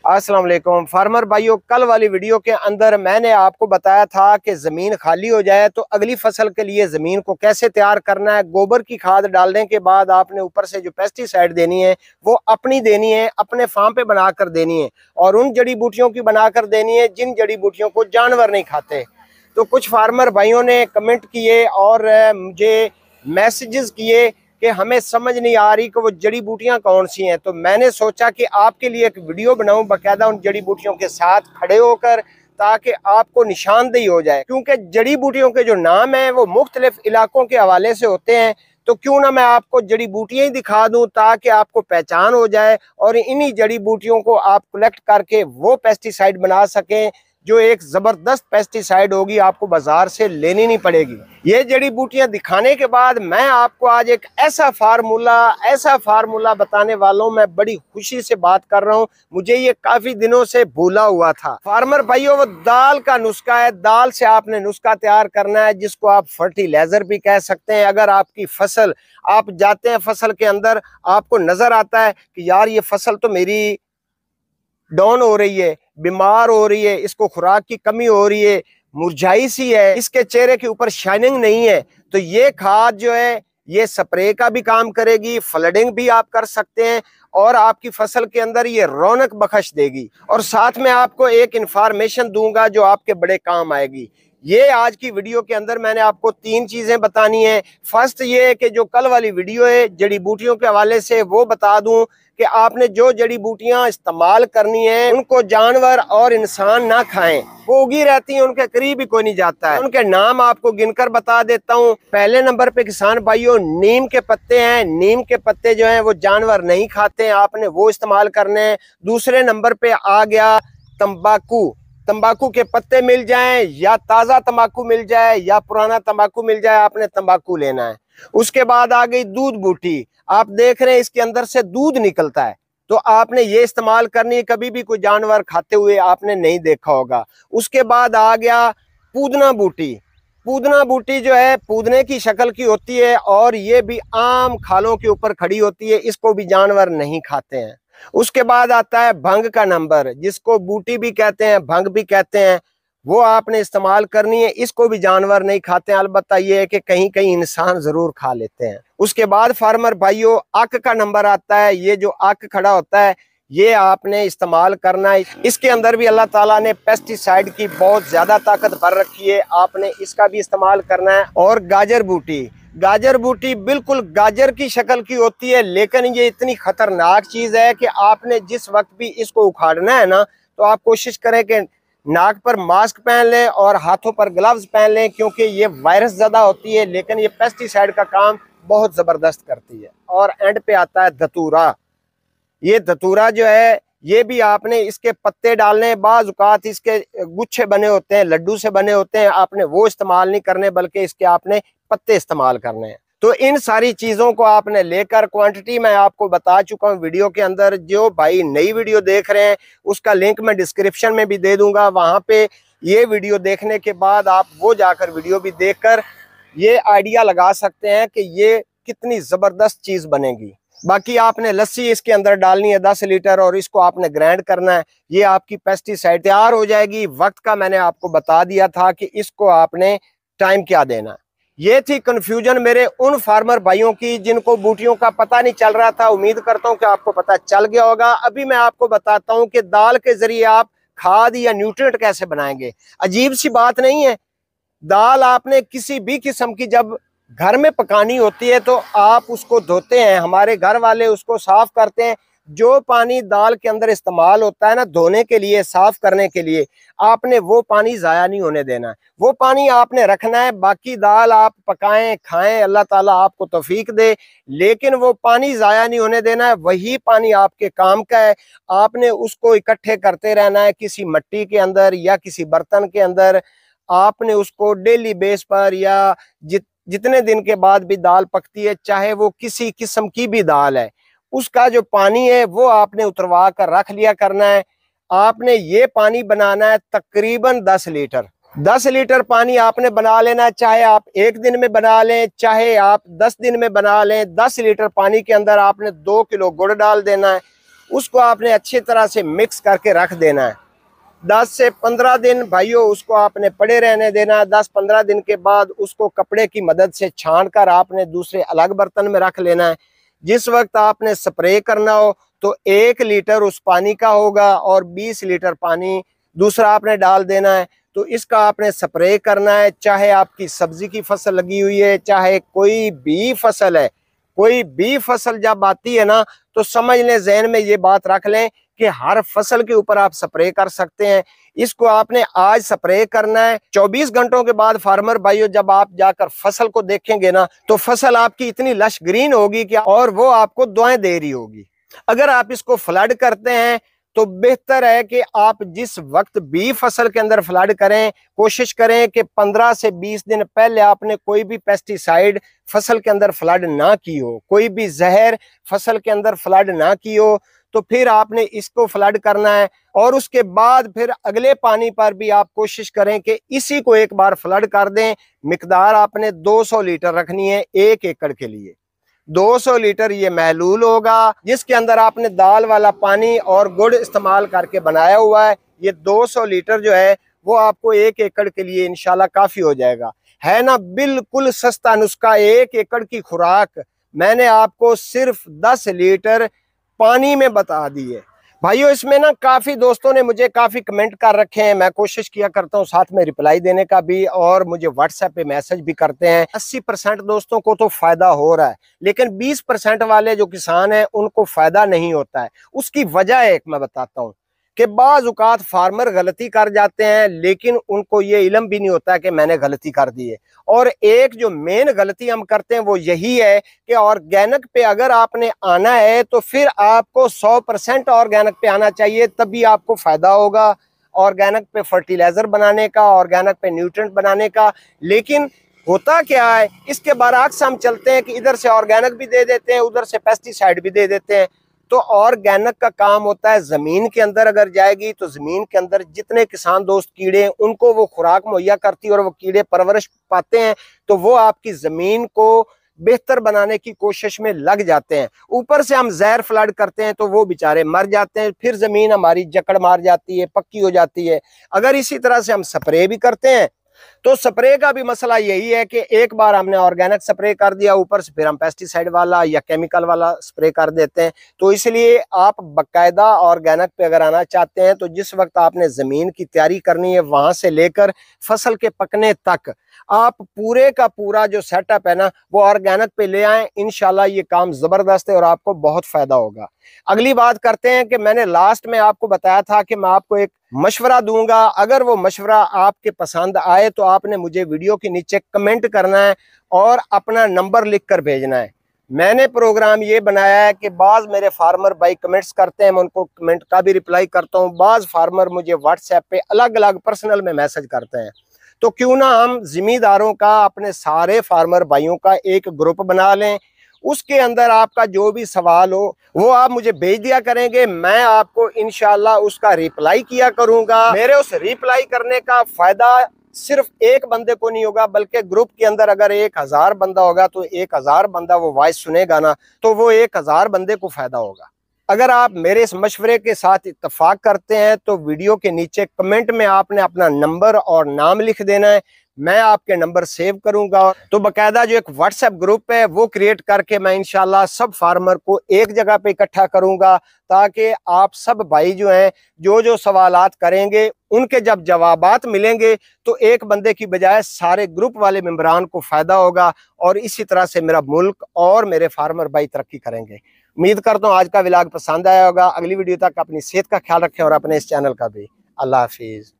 अस्सलाम वालेकुम फार्मर भाइयों, कल वाली वीडियो के अंदर मैंने आपको बताया था कि ज़मीन खाली हो जाए तो अगली फसल के लिए ज़मीन को कैसे तैयार करना है। गोबर की खाद डालने के बाद आपने ऊपर से जो पेस्टिसाइड देनी है वो अपनी देनी है, अपने फार्म पे बनाकर देनी है और उन जड़ी बूटियों की बनाकर देनी है जिन जड़ी बूटियों को जानवर नहीं खाते। तो कुछ फार्मर भाइयों ने कमेंट किए और मुझे मैसेजेस किए कि हमें समझ नहीं आ रही कि वो जड़ी बूटियां कौन सी हैं। तो मैंने सोचा कि आपके लिए एक वीडियो बनाऊं बाकायदा उन जड़ी बूटियों के साथ खड़े होकर, ताकि आपको निशानदेही हो जाए, क्योंकि जड़ी बूटियों के जो नाम हैं वो मुख्तलिफ इलाकों के हवाले से होते हैं। तो क्यों ना मैं आपको जड़ी बूटियां ही दिखा दूं ताकि आपको पहचान हो जाए और इन्हीं जड़ी बूटियों को आप कलेक्ट करके वो पेस्टिसाइड बना सकें जो एक जबरदस्त पेस्टिसाइड होगी, आपको बाजार से लेनी नहीं पड़ेगी। ये जड़ी बूटियां दिखाने के बाद मैं आपको आज एक ऐसा फार्मूला बताने वालों में बड़ी खुशी से बात कर रहा हूं। मुझे ये काफी दिनों से भूला हुआ था। फार्मर भाइयों, वो दाल का नुस्खा है। दाल से आपने नुस्खा तैयार करना है जिसको आप फर्टिलाइजर भी कह सकते हैं। अगर आपकी फसल, आप जाते हैं फसल के अंदर, आपको नजर आता है कि यार ये फसल तो मेरी डाउन हो रही है, बीमार हो रही है, इसको खुराक की कमी हो रही है, मुरझाई सी है, इसके चेहरे के ऊपर शाइनिंग नहीं है, तो ये खाद जो है ये स्प्रे का भी काम करेगी, फ्लडिंग भी आप कर सकते हैं और आपकी फसल के अंदर ये रौनक बख्श देगी। और साथ में आपको एक इंफॉर्मेशन दूंगा जो आपके बड़े काम आएगी। ये आज की वीडियो के अंदर मैंने आपको 3 चीजें बतानी है। फर्स्ट ये है कि जो कल वाली वीडियो है जड़ी बूटियों के हवाले से, वो बता दूं कि आपने जो जड़ी बूटियां इस्तेमाल करनी है उनको जानवर और इंसान ना खाएं। वो उगी रहती हैं, उनके करीब भी कोई नहीं जाता है। उनके नाम आपको गिनकर बता देता हूं। पहले नंबर पे किसान भाइयों, नीम के पत्ते हैं। नीम के पत्ते जो हैं वो जानवर नहीं खाते हैं, आपने वो इस्तेमाल करने हैं। दूसरे नंबर पे आ गया तंबाकू। तंबाकू के पत्ते मिल जाएं या ताजा तंबाकू मिल जाए या पुराना तंबाकू मिल जाए, आपने तंबाकू लेना है। उसके बाद आ गई दूध बूटी। आप देख रहे हैं इसके अंदर से दूध निकलता है, तो आपने ये इस्तेमाल करनी है। कभी भी कोई जानवर खाते हुए आपने नहीं देखा होगा। उसके बाद आ गया पूदना बूटी। पूदना बूटी जो है पूदने की शक्ल की होती है और ये भी आम खालों के ऊपर खड़ी होती है, इसको भी जानवर नहीं खाते हैं। उसके बाद आता है भंग का नंबर, जिसको बूटी भी कहते हैं, भंग भी कहते हैं। वो आपने इस्तेमाल करनी है, इसको भी जानवर नहीं खाते हैं, अलबत्ता ये है कि कहीं कहीं इंसान जरूर खा लेते हैं। उसके बाद फार्मर भाइयों, अक का नंबर आता है। ये जो अक खड़ा होता है ये आपने इस्तेमाल करना है। इसके अंदर भी अल्लाह ताला ने पेस्टिसाइड की बहुत ज्यादा ताकत भर रखी है, आपने इसका भी इस्तेमाल करना है। और गाजर बूटी। गाजर बूटी बिल्कुल गाजर की शक्ल की होती है, लेकिन ये इतनी खतरनाक चीज है कि आपने जिस वक्त भी इसको उखाड़ना है ना, तो आप कोशिश करें कि नाक पर मास्क पहन लें और हाथों पर ग्लव्स पहन लें, क्योंकि ये वायरस ज्यादा होती है लेकिन ये पेस्टिसाइड का काम बहुत जबरदस्त करती है। और एंड पे आता है धतूरा। ये धतूरा जो है ये भी आपने इसके पत्ते डालने, बाज़ औक़ात इसके गुच्छे बने होते हैं, लड्डू से बने होते हैं, आपने वो इस्तेमाल नहीं करने बल्कि इसके आपने पत्ते इस्तेमाल करने हैं। तो इन सारी चीजों को आपने लेकर, क्वांटिटी मैं आपको बता चुका हूं वीडियो के अंदर। जो भाई नई वीडियो देख रहे हैं उसका लिंक मैं डिस्क्रिप्शन में भी दे दूंगा, वहां पे ये वीडियो देखने के बाद आप वो जाकर वीडियो भी देखकर ये आइडिया लगा सकते हैं कि ये कितनी जबरदस्त चीज बनेगी। बाकी आपने लस्सी इसके अंदर डालनी है 10 लीटर और इसको आपने ग्राइंड करना है। ये आपकी पेस्टिसाइड तैयार हो जाएगी। वक्त का मैंने आपको बता दिया था कि इसको आपने टाइम क्या देना। ये थी कंफ्यूजन मेरे उन फार्मर भाइयों की जिनको बूटियों का पता नहीं चल रहा था। उम्मीद करता हूं कि आपको पता चल गया होगा। अभी मैं आपको बताता हूं कि दाल के जरिए आप खाद या न्यूट्रिएंट कैसे बनाएंगे। अजीब सी बात नहीं है। दाल आपने किसी भी किस्म की जब घर में पकानी होती है तो आप उसको धोते हैं, हमारे घर वाले उसको साफ करते हैं। जो पानी दाल के अंदर इस्तेमाल होता है ना धोने के लिए, साफ करने के लिए, आपने वो पानी जाया नहीं होने देना है। वो पानी आपने रखना है। बाकी दाल आप पकाएं, खाएं, अल्लाह ताला आपको तौफीक दे, लेकिन वो पानी जाया नहीं होने देना है। वही पानी आपके काम का है। आपने उसको इकट्ठे करते रहना है किसी मिट्टी के अंदर या किसी बर्तन के अंदर। आपने उसको डेली बेस पर या जितने दिन के बाद भी दाल पकती है, चाहे वो किसी किस्म की भी दाल है, उसका जो पानी है वो आपने उतरवा कर रख लिया करना है। आपने ये पानी बनाना है तकरीबन 10 लीटर। 10 लीटर पानी आपने बना लेना है, चाहे आप एक दिन में बना लें, चाहे आप 10 दिन में बना लें। 10 लीटर पानी के अंदर आपने 2 किलो गुड़ डाल देना है। उसको आपने अच्छी तरह से मिक्स करके रख देना है। 10 से 15 दिन भाइयों उसको आपने पड़े रहने देना है। 10-15 दिन के बाद उसको कपड़े की मदद से छान कर आपने दूसरे अलग बर्तन में रख लेना है। जिस वक्त आपने स्प्रे करना हो तो 1 लीटर उस पानी का होगा और 20 लीटर पानी दूसरा आपने डाल देना है। तो इसका आपने स्प्रे करना है, चाहे आपकी सब्जी की फसल लगी हुई है, चाहे कोई भी फसल है। कोई भी फसल जब आती है ना तो समझ लें, ज़हन में ये बात रख लें कि हर फसल के ऊपर आप स्प्रे कर सकते हैं। इसको आपने आज स्प्रे करना है। 24 घंटों के बाद फार्मर भाइयों जब आप जाकर फसल को देखेंगे ना तो फसल आपकी इतनी लश ग्रीन होगी कि और वो आपको दुआएं दे रही होगी। अगर आप इसको फ्लड करते हैं तो बेहतर है कि आप जिस वक्त भी फसल के अंदर फ्लड करें, कोशिश करें कि 15 से 20 दिन पहले आपने कोई भी पेस्टिसाइड फसल के अंदर फ्लड ना की हो, कोई भी जहर फसल के अंदर फ्लड ना की हो। तो फिर आपने इसको फ्लड करना है और उसके बाद फिर अगले पानी पर भी आप कोशिश करें कि इसी को एक बार फ्लड कर दें। मिकदार आपने 200 लीटर रखनी है 1 एकड़ के लिए। 200 लीटर ये महलूल होगा जिसके अंदर आपने दाल वाला पानी और गुड़ इस्तेमाल करके बनाया हुआ है। ये 200 लीटर जो है वो आपको 1 एकड़ के लिए इंशाल्लाह काफी हो जाएगा। है ना बिल्कुल सस्ता नुस्खा। 1 एकड़ की खुराक मैंने आपको सिर्फ 10 लीटर पानी में बता दी है। भाइयों इसमें ना काफी दोस्तों ने मुझे काफी कमेंट कर रखे हैं। मैं कोशिश किया करता हूँ साथ में रिप्लाई देने का भी, और मुझे व्हाट्सएप पे मैसेज भी करते हैं। 80% दोस्तों को तो फायदा हो रहा है, लेकिन 20% वाले जो किसान हैं उनको फायदा नहीं होता है। उसकी वजह एक मैं बताता हूँ कि बाज़ औक़ात फार्मर गलती कर जाते हैं लेकिन उनको ये इल्म भी नहीं होता है कि मैंने गलती कर दी है। और एक जो मेन गलती हम करते हैं वो यही है कि ऑर्गेनिक पे अगर आपने आना है तो फिर आपको 100% ऑर्गेनिक पे आना चाहिए, तभी आपको फायदा होगा ऑर्गेनिक पे फर्टिलाइजर बनाने का, ऑर्गेनिक पे न्यूट्रिएंट बनाने का। लेकिन होता क्या है, इसके बरअक्स हम चलते हैं कि इधर से ऑर्गेनिक भी दे देते हैं, उधर से पेस्टिसाइड भी दे देते हैं। तो ऑर्गेनिक का काम होता है जमीन के अंदर अगर जाएगी तो जमीन के अंदर जितने किसान दोस्त कीड़े हैं उनको वो खुराक मुहैया करती है और वो कीड़े परवरिश पाते हैं, तो वो आपकी जमीन को बेहतर बनाने की कोशिश में लग जाते हैं। ऊपर से हम जहर फ्लड करते हैं तो वो बेचारे मर जाते हैं, फिर जमीन हमारी जकड़ मार जाती है, पक्की हो जाती है। अगर इसी तरह से हम स्प्रे भी करते हैं तो स्प्रे का भी मसला यही है कि एक बार हमने ऑर्गेनिक स्प्रे कर दिया, ऊपर से फिर हम पेस्टिसाइड वाला या केमिकल वाला स्प्रे कर देते हैं। तो इसलिए आप बाकायदा ऑर्गेनिक पे अगर आना चाहते हैं तो जिस वक्त आपने ज़मीन की तैयारी करनी है वहाँ से लेकर फसल के पकने तक आप पूरे का पूरा जो सेटअप है ना वो ऑर्गेनिक पे ले आएँ। इंशाल्लाह ये काम ज़बरदस्त है और आपको बहुत फ़ायदा होगा। अगली बात करते हैं कि मैंने लास्ट में आपको बताया था कि मैं आपको एक मशवरा दूंगा। अगर वो मशवरा आपके पसंद आए तो आपने मुझे वीडियो के नीचे कमेंट करना है और अपना नंबर लिख कर भेजना है। मैंने प्रोग्राम ये बनाया है कि बाज़ मेरे फार्मर भाई कमेंट्स करते हैं, मैं उनको कमेंट का भी रिप्लाई करता हूँ। बाज़ फार्मर मुझे व्हाट्सएप पे अलग अलग पर्सनल में मैसेज करते हैं। तो क्यों ना हम जिम्मेदारों का, अपने सारे फार्मर भाइयों का एक ग्रुप बना लें। उसके अंदर आपका जो भी सवाल हो वो आप मुझे भेज दिया करेंगे, मैं आपको इंशाल्लाह उसका रिप्लाई किया करूंगा। मेरे उस रिप्लाई करने का फायदा सिर्फ एक बंदे को नहीं होगा, बल्कि ग्रुप के अंदर अगर 1000 बंदा होगा तो 1000 बंदा वो वॉइस सुनेगा ना तो वो 1000 बंदे को फायदा होगा। अगर आप मेरे इस मशवरे के साथ इत्तेफाक करते हैं तो वीडियो के नीचे कमेंट में आपने अपना नंबर और नाम लिख देना है, मैं आपके नंबर सेव करूंगा। तो बकायदा जो एक व्हाट्सएप ग्रुप है वो क्रिएट करके मैं इंशाल्लाह सब फार्मर को एक जगह पे इकट्ठा करूंगा, ताकि आप सब भाई जो हैं जो जो सवालात करेंगे उनके जब जवाबात मिलेंगे तो एक बंदे की बजाय सारे ग्रुप वाले मेंबरान को फायदा होगा और इसी तरह से मेरा मुल्क और मेरे फार्मर भाई तरक्की करेंगे। उम्मीद करता हूँ आज का व्लॉग पसंद आया होगा। अगली वीडियो तक अपनी सेहत का ख्याल रखें और अपने इस चैनल का भी। अल्लाह हाफिज।